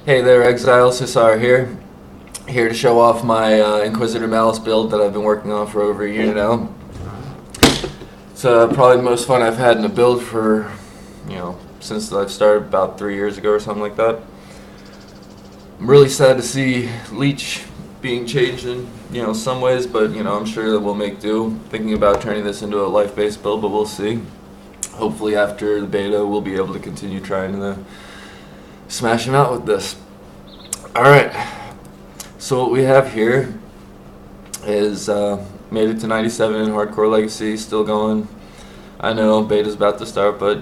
Hey there, Exile. Cesar here to show off my Inquisitor Malice build that I've been working on for over a year now. It's probably the most fun I've had in a build for, since I've started about 3 years ago or something like that. I'm really sad to see Leech being changed in, some ways, but, I'm sure that we'll make do. Thinking about turning this into a life-based build, but we'll see. Hopefully after the beta, we'll be able to continue trying to smash him out with this. Alright, so what we have here is made it to 97 in Hardcore Legacy, still going. I know beta's about to start, but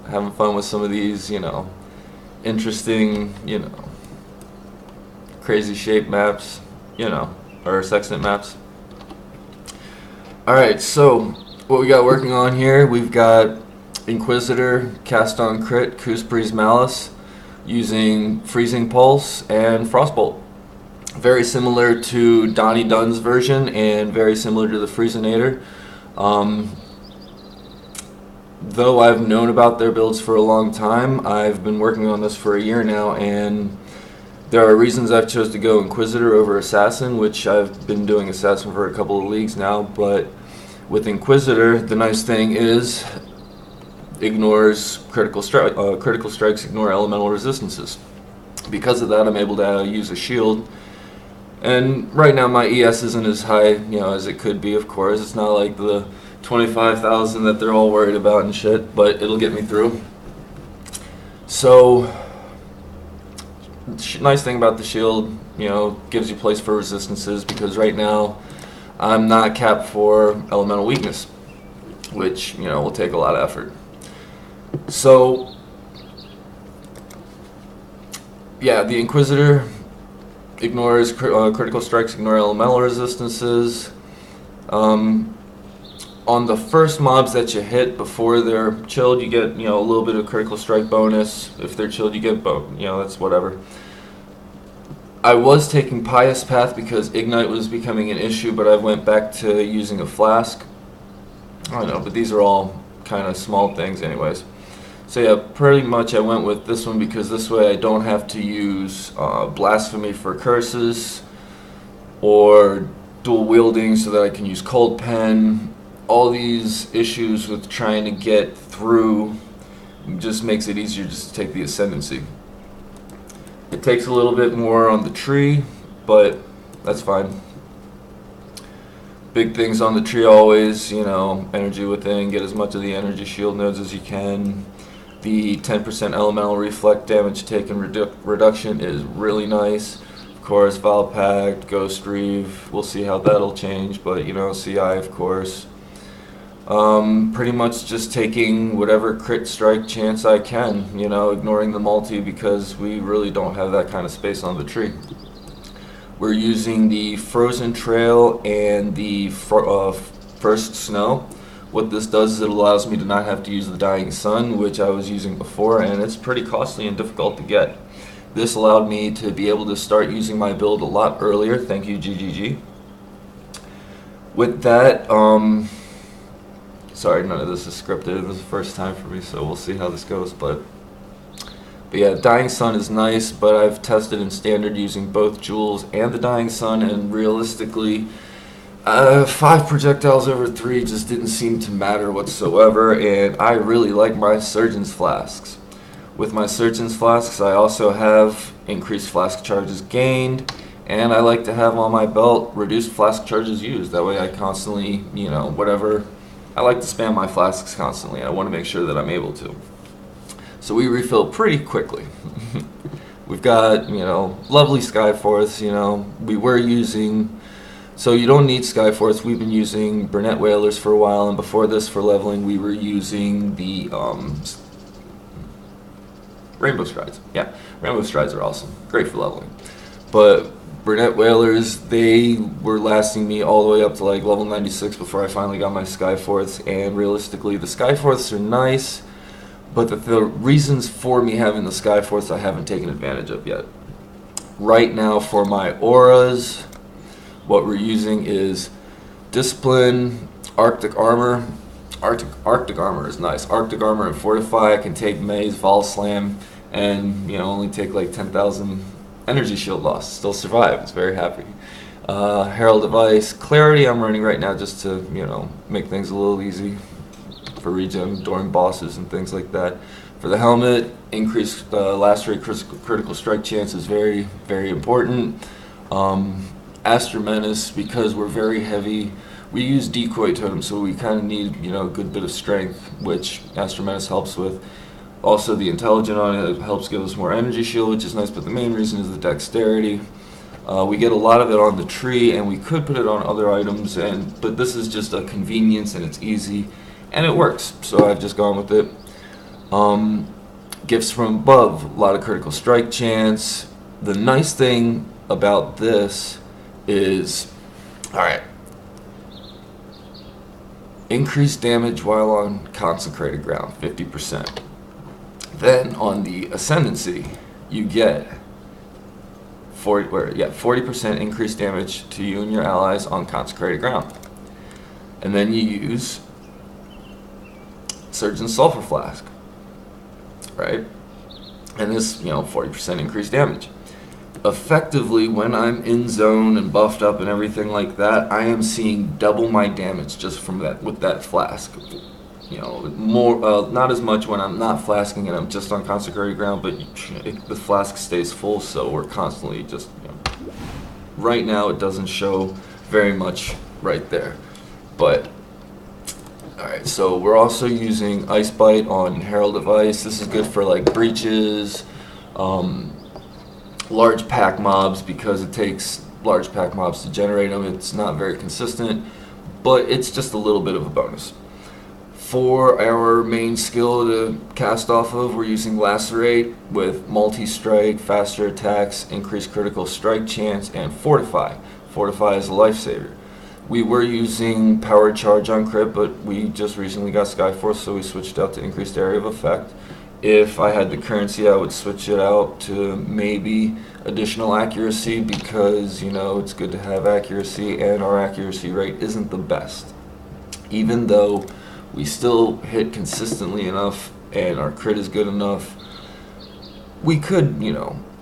having fun with some of these, interesting, crazy shape maps, or sextant maps. Alright, so what we got working on here, we've got Inquisitor cast on crit CoC Malice using FreezePulse and Frostbolt. Very similar to Donnie Dunn's version and very similar to the Freezenator. Though I've known about their builds for a long time, I've been working on this for a year now, and there are reasons I've chose to go Inquisitor over Assassin, which I've been doing Assassin for a couple of leagues now, but with Inquisitor, the nice thing is ignores critical strikes, ignore elemental resistances. Because of that, I'm able to use a shield. And right now my ES isn't as high, as it could be, of course. It's not like the 25,000 that they're all worried about and shit, but it'll get me through. So, nice thing about the shield, gives you place for resistances, because right now I'm not capped for elemental weakness, which, will take a lot of effort. So, yeah, the Inquisitor ignores critical strikes, ignore elemental resistances. On the first mobs that you hit before they're chilled, you get, a little bit of critical strike bonus. If they're chilled, you get that's whatever. I was taking Pious Path because Ignite was becoming an issue, but I went back to using a flask. I don't know, but these are all kind of small things anyways. So yeah, pretty much I went with this one because this way I don't have to use Blasphemy for curses or dual wielding so that I can use Cold Pen. All these issues with trying to get through just makes it easier just to take the Ascendancy. It takes a little bit more on the tree, but that's fine. Big things on the tree always, energy within, get as much of the energy shield nodes as you can. The 10% elemental reflect damage taken reduction is really nice. Of course, Vile Pact, Ghost Reeve, we'll see how that'll change, but CI of course. Pretty much just taking whatever crit strike chance I can, ignoring the multi because we really don't have that kind of space on the tree. We're using the Frozen Trail and the First Snow. What this does is it allows me to not have to use the Dying Sun, which I was using before, and it's pretty costly and difficult to get. This allowed me to be able to start using my build a lot earlier. Thank you, GGG. With that, sorry, none of this is scripted. This is the first time for me, so we'll see how this goes. But yeah, Dying Sun is nice, but I've tested in Standard using both Jewels and the Dying Sun, and realistically, 5 projectiles over 3 just didn't seem to matter whatsoever, and I really like my Surgeon's Flasks. With my Surgeon's Flasks, I also have increased flask charges gained, and I like to have on my belt reduced flask charges used. That way I constantly, whatever, I like to spam my flasks constantly. I want to make sure that I'm able to. So we refill pretty quickly. We've got, lovely Skyforce, we were using... So you don't need Skyforce. We've been using Burnett Whalers for a while, and before this for leveling we were using the Rainbow Strides. Yeah, Rainbow Strides are awesome. Great for leveling. But Burnett Whalers, they were lasting me all the way up to like level 96 before I finally got my Skyforce, and realistically the Skyforces are nice, but the reasons for me having the Skyforce I haven't taken advantage of yet. Right now for my auras, what we're using is Discipline, Arctic Armor. Arctic Armor is nice. Arctic Armor and Fortify. I can take Maze, Vol Slam, and only take like 10,000 energy shield loss, still survive. It's very happy. Herald of Ice, Clarity I'm running right now just to make things a little easy for regen during bosses and things like that. For the helmet, increased Lacerate critical strike chance is very, very important. Menace, because we're very heavy, we use decoy totem, so we kind of need a good bit of strength, which Menace helps with. Also, the intelligent on it helps give us more energy shield, which is nice, but the main reason is the dexterity. We get a lot of it on the tree, and we could put it on other items, but this is just a convenience, and it's easy, and it works, so I've just gone with it. Gifts from above, a lot of critical strike chance. The nice thing about this is, alright, increased damage while on consecrated ground, 50%. Then on the Ascendancy, you get 40% increased damage to you and your allies on consecrated ground. And then you use Surgeon Sulfur Flask, right? And this, 40% increased damage. Effectively, when I'm in zone and buffed up and everything like that, I am seeing double my damage just from that with that flask. More, not as much when I'm not flasking and I'm just on consecrated ground, but the flask stays full, so we're constantly just, right now it doesn't show very much right there. But, alright, so we're also using Ice Bite on Herald of Ice. This is good for like breaches, large pack mobs, because it takes large pack mobs to generate them. It's not very consistent, but it's just a little bit of a bonus. For our main skill to cast off of, we're using Lacerate with multi-strike, faster attacks, increased critical strike chance, and Fortify. Fortify is a lifesaver. We were using Power Charge on crit, but we just recently got Skyforce, so we switched out to increased area of effect. If I had the currency, I would switch it out to maybe additional accuracy, because it's good to have accuracy, and our accuracy rate isn't the best. Even though we still hit consistently enough and our crit is good enough, we could,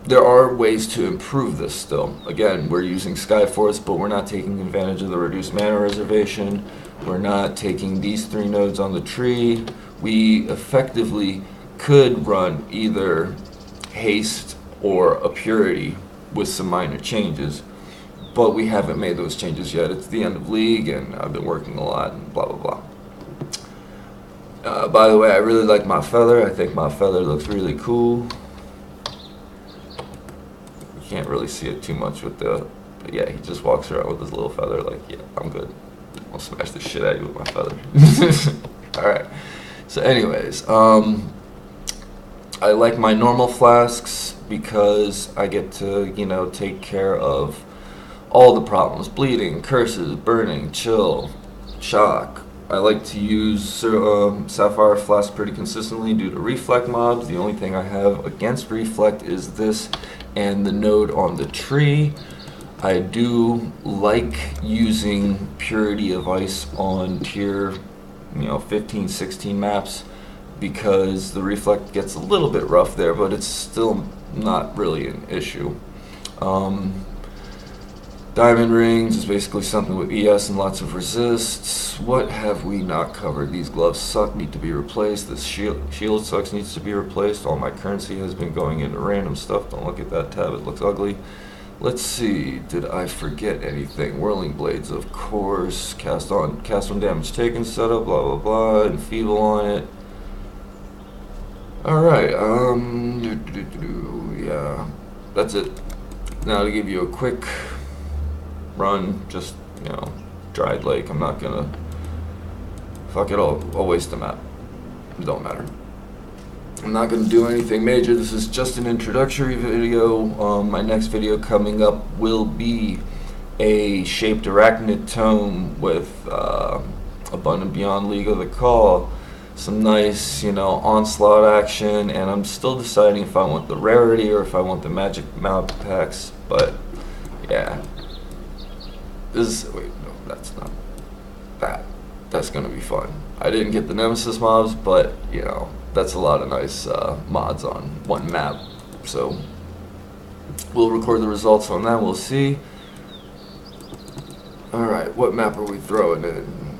there are ways to improve this still. Again, we're using Skyforce, but we're not taking advantage of the reduced mana reservation. We're not taking these 3 nodes on the tree. We effectively could run either haste or a purity with some minor changes, but we haven't made those changes yet. It's the end of league, and I've been working a lot, and blah blah blah. By the way, I really like my feather. I think my feather looks really cool. You can't really see it too much with but yeah, he just walks around with his little feather like, yeah, I'm good. I'll smash the shit out of you with my feather. Alright, so anyways, I like my normal flasks because I get to, take care of all the problems: bleeding, curses, burning, chill, shock. I like to use Sapphire Flask pretty consistently due to Reflect mobs. The only thing I have against Reflect is this and the node on the tree. I do like using Purity of Ice on tier 15, 16 maps, because the Reflect gets a little bit rough there, but it's still not really an issue. Diamond Rings is basically something with ES and lots of resists. What have we not covered? These gloves suck, need to be replaced. This shield sucks, needs to be replaced. All my currency has been going into random stuff. Don't look at that tab, it looks ugly. Let's see, did I forget anything? Whirling Blades, of course. Cast on damage taken setup, blah blah blah, and Feeble on it. Alright, yeah, that's it. Now to give you a quick run, just, Dried Lake. I'm not gonna, fuck it, I'll waste the map. It don't matter. I'm not gonna do anything major. This is just an introductory video. My next video coming up will be a Shaped Arachnid Tome with Abundant Beyond League of the Call. Some nice, onslaught action, and I'm still deciding if I want the rarity or if I want the magic mount packs, but yeah. Wait, no, that's not that. That's gonna be fun. I didn't get the Nemesis mobs, but that's a lot of nice mods on one map. So we'll record the results on that. We'll see. All right, what map are we throwing in?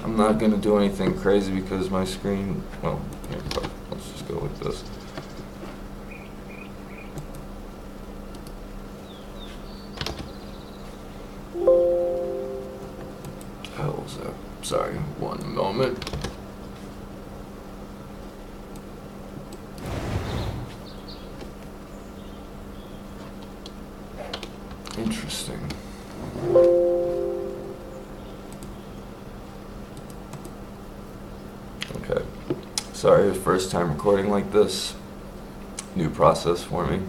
I'm not gonna do anything crazy because my screen. Well, here, let's just go with this. Hell was that? Sorry, one moment. Interesting. Okay. Sorry, first time recording like this. New process for me.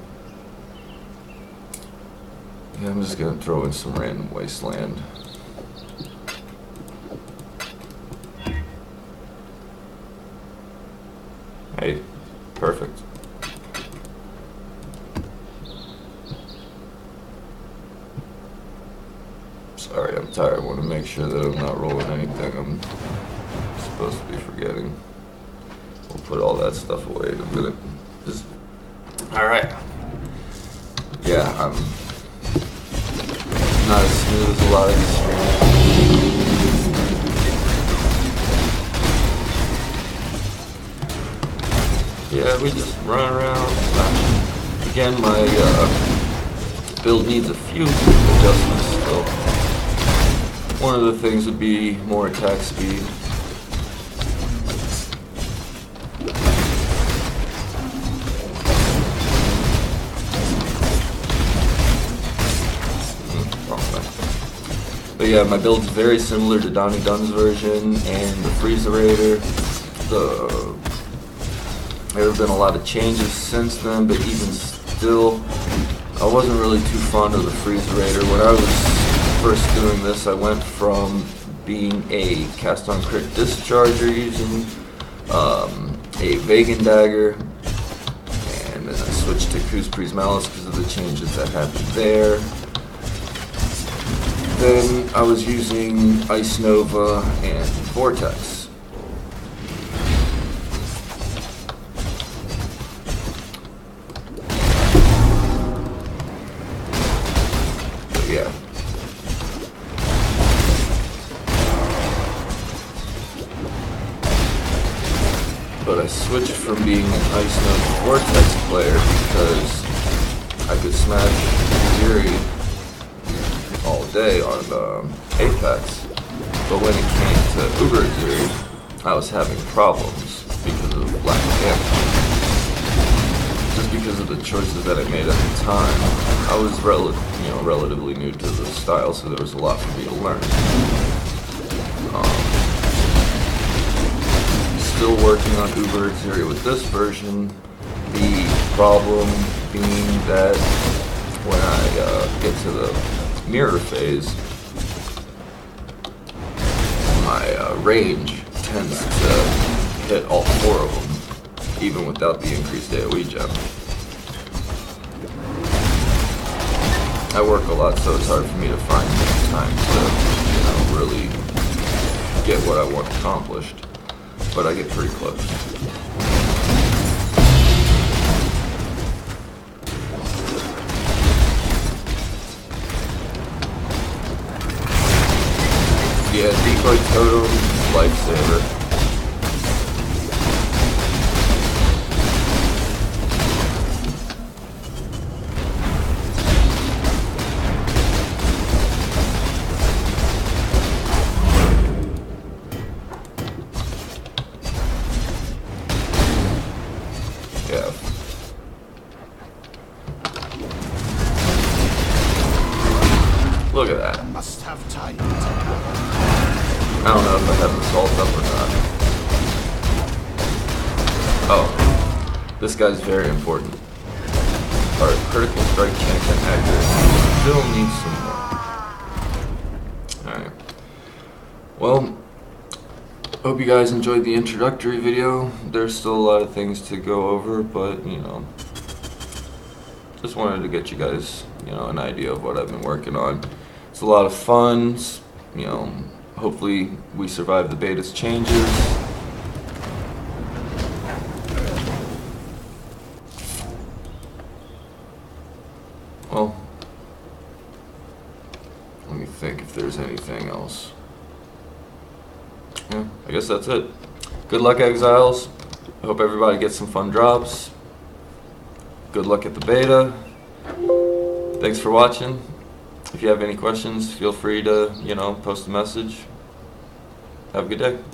Yeah, I'm just gonna throw in some random wasteland. Hey, perfect. Sorry, I'm tired. I want to make sure that I'm not rolling anything I'm supposed to be forgetting. We'll put all that stuff away in a minute. Just, all right. Yeah, I'm not as smooth as a lot of these streams. Yeah, we just run around. Again, my build needs a few adjustments still. One of the things would be more attack speed. But yeah, my build is very similar to Donnie Dunn's version and the Freezerator. There have been a lot of changes since then, but even still, I wasn't really too fond of the Freezerator. When I was first doing this, I went from being a cast on crit discharger using a Vegan dagger, and then I switched to POE Malice because of the changes that happened there. Then I was using Ice Nova and Vortex. But yeah. But I switched from being an Ice Nova Vortex player because I could smash Fury all day on Apex, but when it came to Uber Fury, I was having problems because of lack of damage. Just because of the choices that I made at the time. I was relatively new to the style, so there was a lot for me to learn. Still working on Uber Fury with this version. The problem being that when I get to the mirror phase, my range tends to hit all four of them, even without the increased AoE gem. I work a lot, so it's hard for me to find time to, really get what I want accomplished, but I get pretty close. Yeah, decoy totem, lifesaver. Yeah. Look at that. Must have time. I don't know if I have the salt up or not. Oh, this guy's very important. Our critical strike chance and accuracy still needs some more. Alright. Well, hope you guys enjoyed the introductory video. There's still a lot of things to go over, but, just wanted to get you guys, an idea of what I've been working on. It's a lot of fun, hopefully we survive the beta's changes. Well, let me think if there's anything else. Yeah, I guess that's it. Good luck, Exiles. I hope everybody gets some fun drops. Good luck at the beta. Thanks for watching. If you have any questions, feel free to, post a message. Have a good day.